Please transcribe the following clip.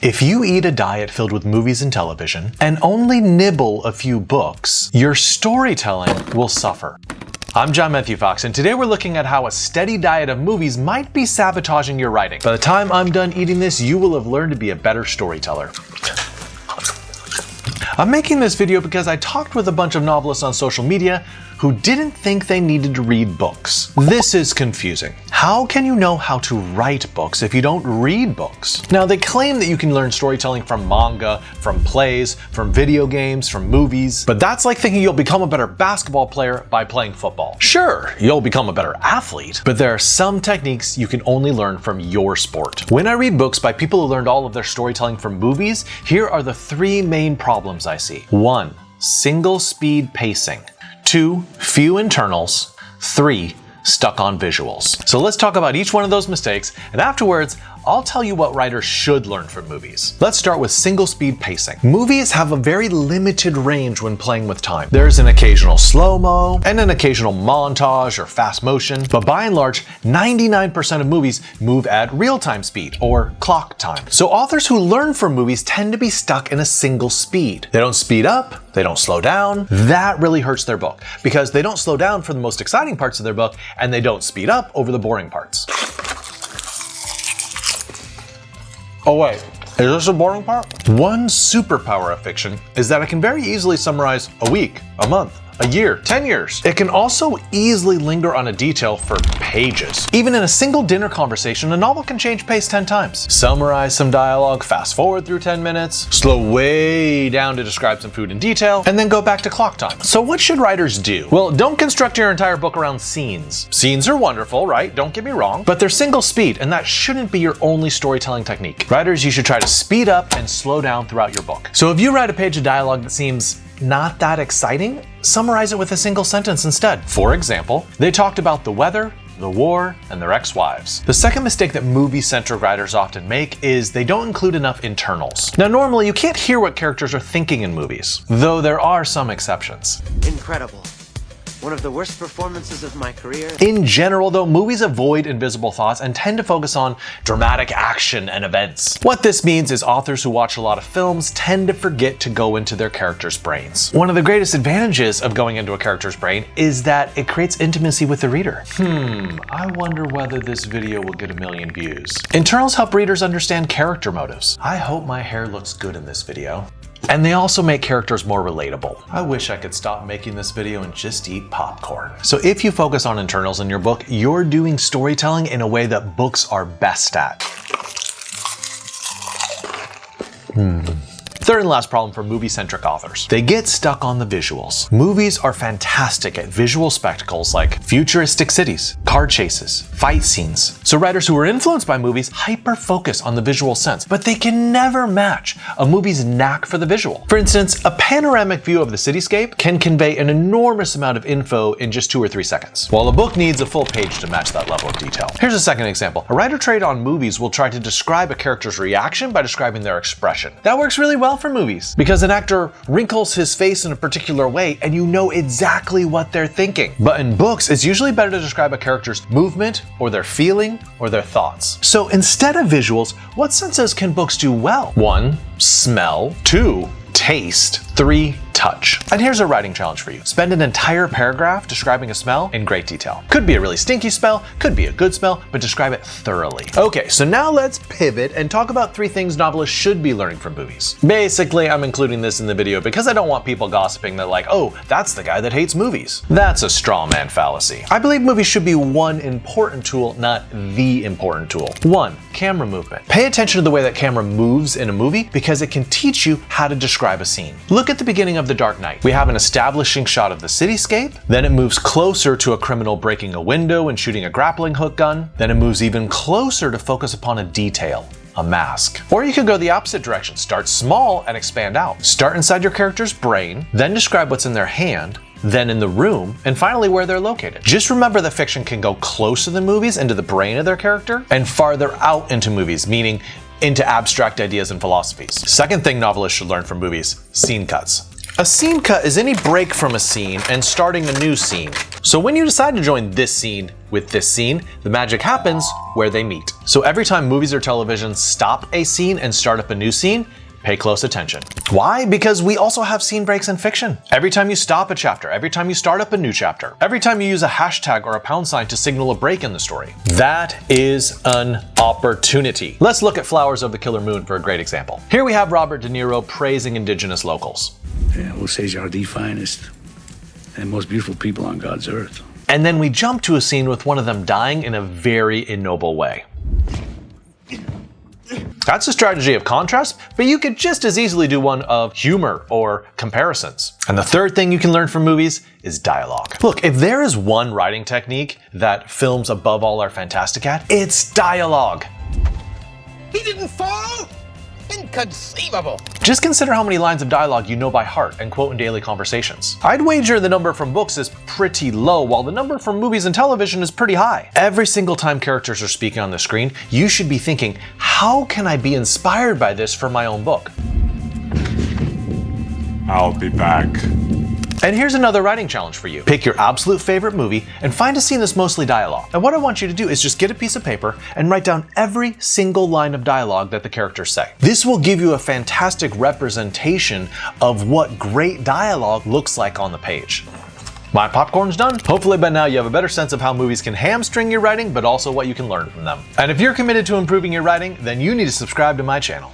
If you eat a diet filled with movies and television, and only nibble a few books, your storytelling will suffer. I'm John Matthew Fox, and today we're looking at how a steady diet of movies might be sabotaging your writing. By the time I'm done eating this, you will have learned to be a better storyteller. I'm making this video because I talked with a bunch of novelists on social media who didn't think they needed to read books. This is confusing. How can you know how to write books if you don't read books? Now, they claim that you can learn storytelling from manga, from plays, from video games, from movies, but that's like thinking you'll become a better basketball player by playing football. Sure, you'll become a better athlete, but there are some techniques you can only learn from your sport. When I read books by people who learned all of their storytelling from movies, here are the three main problems I see. 1. Single speed pacing. 2. Few internals. 3. Stuck on visuals. So let's talk about each one of those mistakes, and afterwards, I'll tell you what writers should learn from movies. Let's start with single speed pacing. Movies have a very limited range when playing with time. There's an occasional slow-mo and an occasional montage or fast motion, but by and large, 99% of movies move at real-time speed or clock time. So authors who learn from movies tend to be stuck in a single speed. They don't speed up, they don't slow down. That really hurts their book because they don't slow down for the most exciting parts of their book and they don't speed up over the boring parts. Oh wait, is this a boring part? One superpower of fiction is that it can very easily summarize a week, a month, a year, 10 years. It can also easily linger on a detail for pages. Even in a single dinner conversation, a novel can change pace 10 times. Summarize some dialogue, fast forward through 10 minutes, slow way down to describe some food in detail, and then go back to clock time. So what should writers do? Well, don't construct your entire book around scenes. Scenes are wonderful, right? Don't get me wrong, but they're single speed, and that shouldn't be your only storytelling technique. Writers, you should try to speed up and slow down throughout your book. So if you write a page of dialogue that seems not that exciting, summarize it with a single sentence instead. For example, they talked about the weather, the war, and their ex-wives. The second mistake that movie-centric writers often make is they don't include enough internals. Now, normally you can't hear what characters are thinking in movies, though there are some exceptions. Incredible. One of the worst performances of my career. In general, though, movies avoid invisible thoughts and tend to focus on dramatic action and events. What this means is authors who watch a lot of films tend to forget to go into their characters' brains. One of the greatest advantages of going into a character's brain is that it creates intimacy with the reader. I wonder whether this video will get 1 million views. Internals help readers understand character motives. I hope my hair looks good in this video. And they also make characters more relatable. I wish I could stop making this video and just eat popcorn. So if you focus on internals in your book, you're doing storytelling in a way that books are best at. Third and last problem for movie-centric authors. They get stuck on the visuals. Movies are fantastic at visual spectacles like futuristic cities, car chases, fight scenes. So writers who are influenced by movies hyper-focus on the visual sense, but they can never match a movie's knack for the visual. For instance, a panoramic view of the cityscape can convey an enormous amount of info in just 2 or 3 seconds, while a book needs a full page to match that level of detail. Here's a second example. A writer trained on movies will try to describe a character's reaction by describing their expression. That works really well for movies because an actor wrinkles his face in a particular way and you know exactly what they're thinking. But in books, it's usually better to describe a character's movement or their feeling or their thoughts. So instead of visuals, what senses can books do well? 1. Smell. 2. Taste. 3. Touch. And here's a writing challenge for you. Spend an entire paragraph describing a smell in great detail. Could be a really stinky smell, could be a good smell, but describe it thoroughly. Okay, so now let's pivot and talk about 3 things novelists should be learning from movies. Basically, I'm including this in the video because I don't want people gossiping that like, oh, that's the guy that hates movies. That's a straw man fallacy. I believe movies should be one important tool, not the important tool. 1. Camera movement. Pay attention to the way that camera moves in a movie because it can teach you how to describe a scene. Look at the beginning of The Dark Knight. We have an establishing shot of the cityscape, then it moves closer to a criminal breaking a window and shooting a grappling hook gun, then it moves even closer to focus upon a detail, a mask. Or you could go the opposite direction. Start small and expand out. Start inside your character's brain, then describe what's in their hand, then in the room, and finally where they're located. Just remember that fiction can go closer than movies into the brain of their character and farther out into movies, meaning into abstract ideas and philosophies. Second thing novelists should learn from movies: scene cuts. A scene cut is any break from a scene and starting a new scene. So when you decide to join this scene, With this scene, the magic happens where they meet. So every time movies or television stop a scene and start up a new scene, pay close attention. Why? Because we also have scene breaks in fiction. Every time you stop a chapter, every time you start up a new chapter, every time you use a hashtag or a pound sign to signal a break in the story. That is an opportunity. Let's look at Flowers of the Killer Moon for a great example. Here we have Robert De Niro praising indigenous locals. Yeah, Osage are the finest and most beautiful people on God's earth. And then we jump to a scene with one of them dying in a very ignoble way. That's a strategy of contrast, but you could just as easily do one of humor or comparisons. And the third thing you can learn from movies is dialogue. Look, if there is one writing technique that films above all are fantastic at, it's dialogue. He didn't fall? Inconceivable. Just consider how many lines of dialogue you know by heart and quote in daily conversations. I'd wager the number from books is pretty low, while the number from movies and television is pretty high. Every single time characters are speaking on the screen, you should be thinking, how can I be inspired by this for my own book? I'll be back. And here's another writing challenge for you. Pick your absolute favorite movie and find a scene that's mostly dialogue. And what I want you to do is just get a piece of paper and write down every single line of dialogue that the characters say. This will give you a fantastic representation of what great dialogue looks like on the page. My popcorn's done. Hopefully by now you have a better sense of how movies can hamstring your writing, but also what you can learn from them. And if you're committed to improving your writing, then you need to subscribe to my channel.